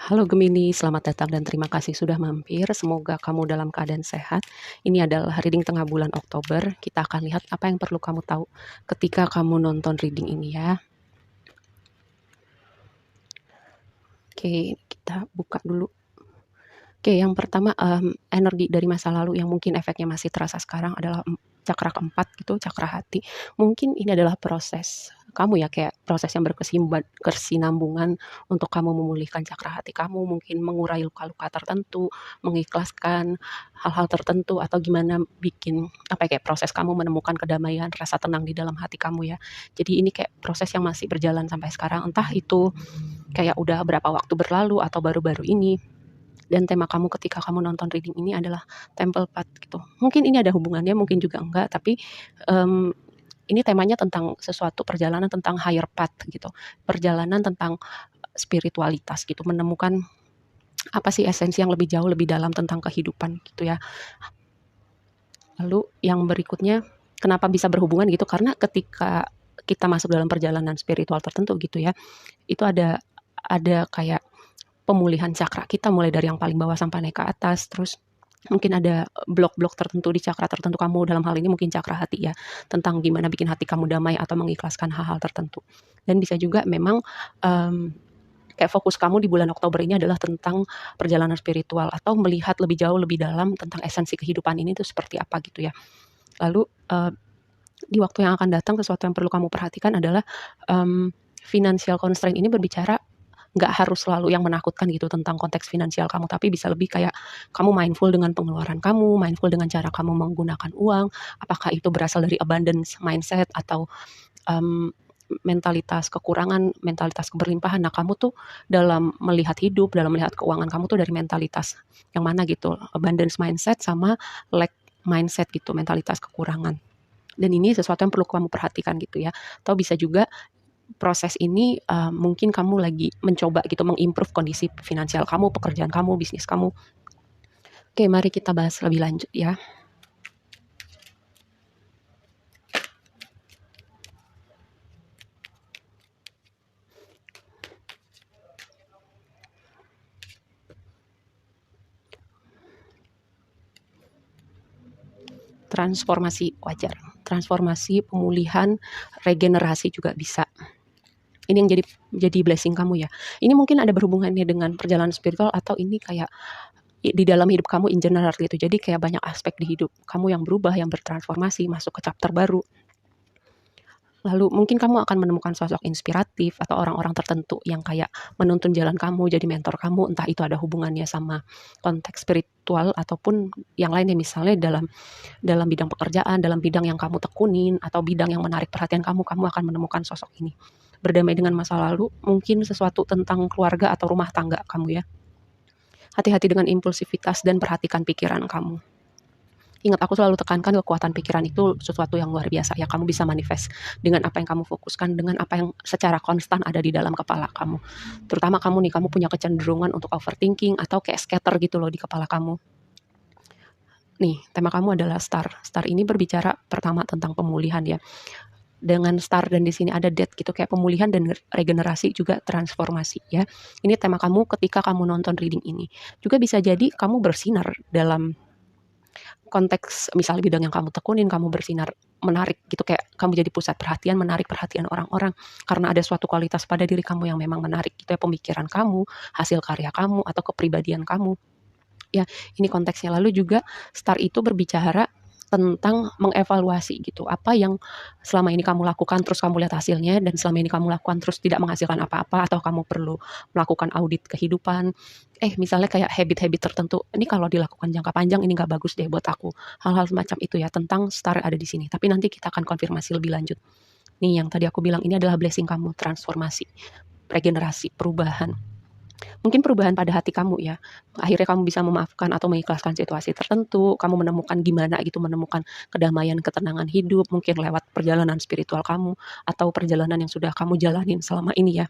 Halo Gemini, selamat datang dan terima kasih sudah mampir. Semoga kamu dalam keadaan sehat. Ini adalah reading tengah bulan Oktober. Kita akan lihat apa yang perlu kamu tahu ketika kamu nonton reading ini ya. Oke, kita buka dulu. Oke, yang pertama energi dari masa lalu yang mungkin efeknya masih terasa sekarang adalah cakra keempat gitu, cakra hati. Mungkin ini adalah proses kamu ya, kayak proses yang berkesinambungan untuk kamu memulihkan cakra hati kamu, mungkin mengurai luka-luka tertentu, mengikhlaskan hal-hal tertentu, atau gimana bikin apa ya, kayak proses kamu menemukan kedamaian, rasa tenang di dalam hati kamu ya. Jadi ini kayak proses yang masih berjalan sampai sekarang, entah itu kayak udah berapa waktu berlalu atau baru-baru ini. Dan tema kamu ketika kamu nonton reading ini adalah Temple Path gitu. Mungkin ini ada hubungannya, mungkin juga enggak, tapi ini temanya tentang sesuatu perjalanan tentang higher path gitu. Perjalanan tentang spiritualitas gitu, menemukan apa sih esensi yang lebih jauh, lebih dalam tentang kehidupan gitu ya. Lalu yang berikutnya, kenapa bisa berhubungan gitu? Karena ketika kita masuk dalam perjalanan spiritual tertentu gitu ya, itu ada kayak pemulihan cakra kita mulai dari yang paling bawah sampai naik ke atas, terus mungkin ada blok-blok tertentu di cakra tertentu kamu, dalam hal ini mungkin cakra hati ya, tentang gimana bikin hati kamu damai atau mengikhlaskan hal-hal tertentu. Dan bisa juga memang kayak fokus kamu di bulan Oktober ini adalah tentang perjalanan spiritual atau melihat lebih jauh, lebih dalam tentang esensi kehidupan ini tuh seperti apa gitu ya. Lalu di waktu yang akan datang sesuatu yang perlu kamu perhatikan adalah financial constraint ini berbicara nggak harus selalu yang menakutkan gitu tentang konteks finansial kamu, tapi bisa lebih kayak kamu mindful dengan pengeluaran kamu, mindful dengan cara kamu menggunakan uang, apakah itu berasal dari abundance mindset atau mentalitas kekurangan, mentalitas keberlimpahan. Nah, kamu tuh dalam melihat hidup, dalam melihat keuangan kamu tuh dari mentalitas yang mana gitu, abundance mindset sama lack mindset gitu, mentalitas kekurangan. Dan ini sesuatu yang perlu kamu perhatikan gitu ya. Atau bisa juga proses ini mungkin kamu lagi mencoba gitu mengimprove kondisi finansial kamu, pekerjaan kamu, bisnis kamu. Oke, mari kita bahas lebih lanjut ya. Transformasi wajar, transformasi, pemulihan, regenerasi juga bisa. Ini yang jadi blessing kamu ya. Ini mungkin ada berhubungannya dengan perjalanan spiritual atau ini kayak di dalam hidup kamu in general gitu. Jadi kayak banyak aspek di hidup kamu yang berubah, yang bertransformasi, masuk ke chapter baru. Lalu mungkin kamu akan menemukan sosok inspiratif atau orang-orang tertentu yang kayak menuntun jalan kamu, jadi mentor kamu, entah itu ada hubungannya sama konteks spiritual ataupun yang lainnya, misalnya dalam bidang pekerjaan, dalam bidang yang kamu tekunin atau bidang yang menarik perhatian kamu, kamu akan menemukan sosok ini. Berdamai dengan masa lalu, mungkin sesuatu tentang keluarga atau rumah tangga kamu ya. Hati-hati dengan impulsivitas dan perhatikan pikiran kamu. Ingat, aku selalu tekankan kekuatan pikiran itu sesuatu yang luar biasa ya. Kamu bisa manifest dengan apa yang kamu fokuskan, dengan apa yang secara konstan ada di dalam kepala kamu. Terutama kamu nih, kamu punya kecenderungan untuk overthinking atau kayak scatter gitu loh di kepala kamu. Nih, tema kamu adalah star. Star ini berbicara pertama tentang pemulihan ya. Dengan star dan di sini ada death gitu, kayak pemulihan dan regenerasi juga transformasi ya. Ini tema kamu ketika kamu nonton reading ini. Juga bisa jadi kamu bersinar dalam konteks misalnya bidang yang kamu tekunin, kamu bersinar menarik gitu, kayak kamu jadi pusat perhatian, menarik perhatian orang-orang karena ada suatu kualitas pada diri kamu yang memang menarik gitu ya, pemikiran kamu, hasil karya kamu atau kepribadian kamu. Ya, ini konteksnya. Lalu juga star itu berbicara tentang mengevaluasi gitu, apa yang selama ini kamu lakukan terus kamu lihat hasilnya dan selama ini kamu lakukan terus tidak menghasilkan apa-apa atau kamu perlu melakukan audit kehidupan. Misalnya kayak habit-habit tertentu, ini kalau dilakukan jangka panjang ini nggak bagus deh buat aku. Hal-hal semacam itu ya, tentang star ada di sini. Tapi nanti kita akan konfirmasi lebih lanjut. Nih yang tadi aku bilang ini adalah blessing kamu, transformasi, regenerasi, perubahan. Mungkin perubahan pada hati kamu ya. Akhirnya kamu bisa memaafkan atau mengikhlaskan situasi tertentu, kamu menemukan gimana gitu, menemukan kedamaian, ketenangan hidup, mungkin lewat perjalanan spiritual kamu, atau perjalanan yang sudah kamu jalanin selama ini ya.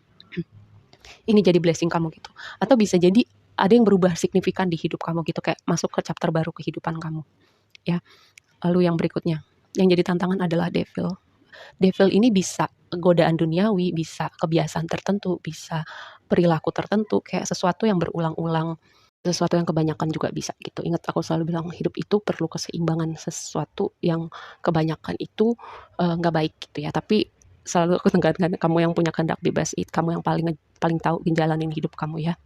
Ini jadi blessing kamu gitu. Atau bisa jadi ada yang berubah signifikan di hidup kamu gitu, kayak masuk ke chapter baru kehidupan kamu. Ya. Lalu yang berikutnya, yang jadi tantangan adalah devil. Devil ini bisa godaan duniawi, bisa kebiasaan tertentu, bisa perilaku tertentu, kayak sesuatu yang berulang-ulang, sesuatu yang kebanyakan juga bisa gitu. Ingat aku selalu bilang hidup itu perlu keseimbangan, sesuatu yang kebanyakan itu nggak baik gitu ya. Tapi selalu aku tekankan kamu yang punya kehendak bebas, kamu yang paling paling tahu ngejalanin hidup kamu ya.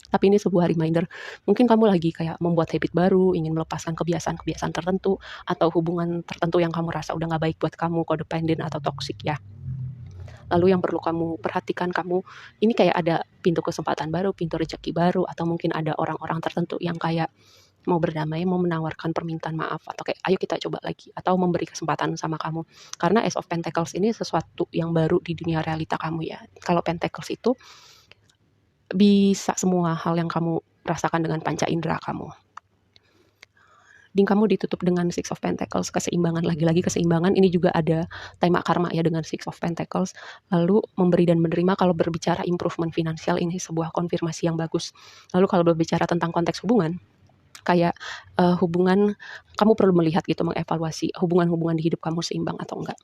Tapi ini sebuah reminder, mungkin kamu lagi kayak membuat habit baru, ingin melepaskan kebiasaan-kebiasaan tertentu, atau hubungan tertentu yang kamu rasa udah nggak baik buat kamu, codependent atau toxic ya. Lalu yang perlu kamu perhatikan, kamu ini kayak ada pintu kesempatan baru, pintu rezeki baru, atau mungkin ada orang-orang tertentu yang kayak mau berdamai, mau menawarkan permintaan maaf, atau kayak ayo kita coba lagi, atau memberi kesempatan sama kamu. Karena Ace of Pentacles ini sesuatu yang baru di dunia realita kamu ya. Kalau Pentacles itu bisa semua hal yang kamu rasakan dengan panca indera kamu. Kamu ditutup dengan Six of Pentacles, keseimbangan, lagi-lagi keseimbangan. Ini juga ada tema karma ya dengan Six of Pentacles. Lalu memberi dan menerima. Kalau berbicara improvement finansial, ini sebuah konfirmasi yang bagus. Lalu kalau berbicara tentang konteks hubungan, kayak hubungan, kamu perlu melihat gitu, mengevaluasi hubungan-hubungan di hidup kamu seimbang atau enggak.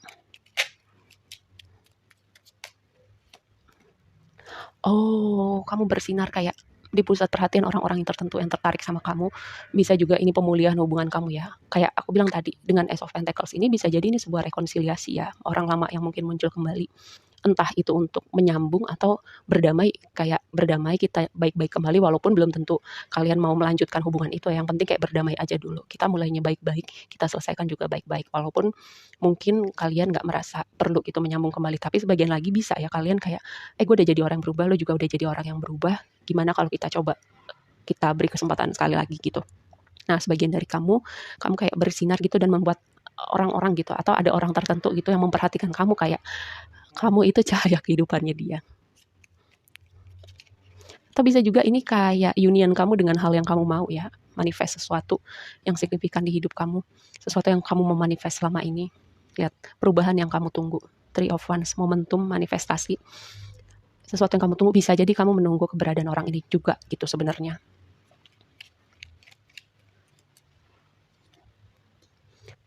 Oh, kamu bersinar kayak di pusat perhatian orang-orang yang tertentu yang tertarik sama kamu. Bisa juga ini pemulihan hubungan kamu ya. Kayak aku bilang tadi, dengan Ace of Pentacles ini bisa jadi ini sebuah rekonsiliasi ya. Orang lama yang mungkin muncul kembali. Entah itu untuk menyambung atau berdamai, kayak berdamai kita baik-baik kembali walaupun belum tentu kalian mau melanjutkan hubungan itu. Yang penting kayak berdamai aja dulu. Kita mulainya baik-baik, kita selesaikan juga baik-baik. Walaupun mungkin kalian nggak merasa perlu itu menyambung kembali. Tapi sebagian lagi bisa ya kalian kayak, gue udah jadi orang yang berubah, lo juga udah jadi orang yang berubah. Gimana kalau kita coba, kita beri kesempatan sekali lagi gitu. Nah, sebagian dari kamu kayak bersinar gitu dan membuat orang-orang gitu, atau ada orang tertentu gitu yang memperhatikan kamu kayak kamu itu cahaya kehidupannya dia. Atau bisa juga ini kayak union kamu dengan hal yang kamu mau ya, manifest sesuatu yang signifikan di hidup kamu, sesuatu yang kamu mau manifest selama ini. Lihat, perubahan yang kamu tunggu. Three of Wands, momentum manifestasi. Sesuatu yang kamu tunggu, bisa jadi kamu menunggu keberadaan orang ini juga gitu sebenarnya.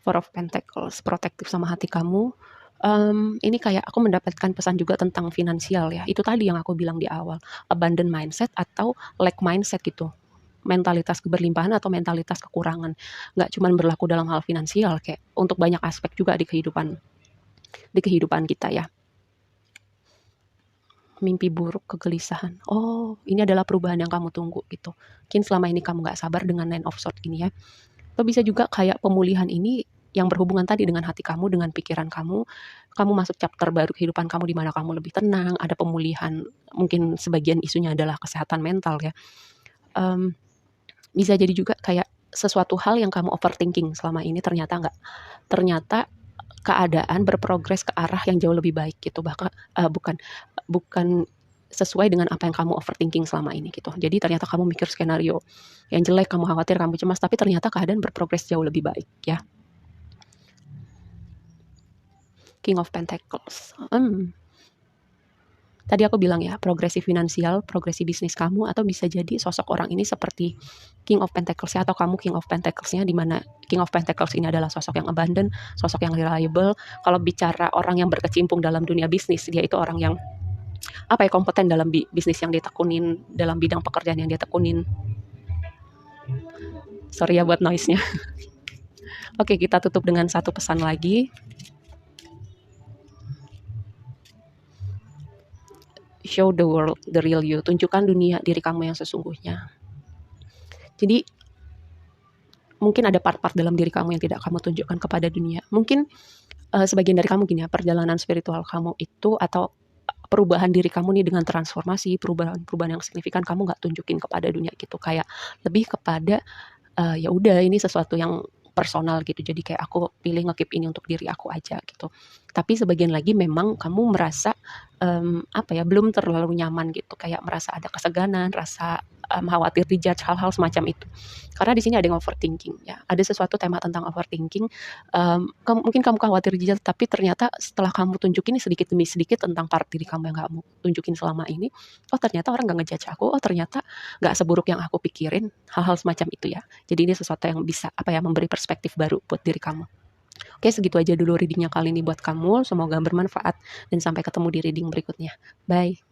Four of Pentacles, protektif sama hati kamu. Ini kayak aku mendapatkan pesan juga tentang finansial ya. Itu tadi yang aku bilang di awal, abundant mindset atau lack mindset gitu. Mentalitas keberlimpahan atau mentalitas kekurangan. Nggak cuma berlaku dalam hal finansial, kayak untuk banyak aspek juga di kehidupan kita ya. Mimpi buruk, kegelisahan. Oh, ini adalah perubahan yang kamu tunggu gitu. Mungkin selama ini kamu nggak sabar dengan Nine of Swords ini ya. Atau bisa juga kayak pemulihan ini yang berhubungan tadi dengan hati kamu, dengan pikiran kamu masuk chapter baru kehidupan kamu di mana kamu lebih tenang, ada pemulihan, mungkin sebagian isunya adalah kesehatan mental ya. Bisa jadi juga kayak sesuatu hal yang kamu overthinking selama ini ternyata keadaan berprogres ke arah yang jauh lebih baik gitu, bahkan bukan sesuai dengan apa yang kamu overthinking selama ini gitu. Jadi ternyata kamu mikir skenario yang jelek, kamu khawatir, kamu cemas, tapi ternyata keadaan berprogres jauh lebih baik ya. King of Pentacles. Tadi aku bilang ya, progresi finansial, progresi bisnis kamu, atau bisa jadi sosok orang ini seperti King of Pentacles ya, atau kamu King of Pentacles-nya, di mana King of Pentacles ini adalah sosok yang abundant, sosok yang reliable. Kalau bicara orang yang berkecimpung dalam dunia bisnis, dia itu orang yang kompeten dalam bisnis yang dia tekunin, dalam bidang pekerjaan yang dia tekunin. Sorry ya buat noise-nya. Oke, kita tutup dengan satu pesan lagi. Show the world the real you. Tunjukkan dunia diri kamu yang sesungguhnya. Jadi mungkin ada part-part dalam diri kamu yang tidak kamu tunjukkan kepada dunia. Mungkin sebagian dari kamu gini ya, perjalanan spiritual kamu itu atau perubahan diri kamu nih dengan transformasi, perubahan yang signifikan kamu nggak tunjukin kepada dunia gitu. Kayak lebih kepada ya udah ini sesuatu yang personal gitu. Jadi kayak aku pilih nge-keep ini untuk diri aku aja gitu. Tapi sebagian lagi memang kamu merasa belum terlalu nyaman gitu. Kayak merasa ada keseganan, rasa khawatir dijudge, hal-hal semacam itu. Karena di sini ada yang overthinking ya. Ada sesuatu tema tentang overthinking. Mungkin kamu khawatir dijudge, tapi ternyata setelah kamu tunjukin sedikit demi sedikit tentang part diri kamu yang kamu tunjukin selama ini, oh ternyata orang gak ngejudge aku, oh ternyata gak seburuk yang aku pikirin, hal-hal semacam itu ya. Jadi ini sesuatu yang bisa memberi perspektif baru buat diri kamu. Oke, segitu aja dulu readingnya kali ini buat kamu. Semoga bermanfaat dan sampai ketemu di reading berikutnya. Bye.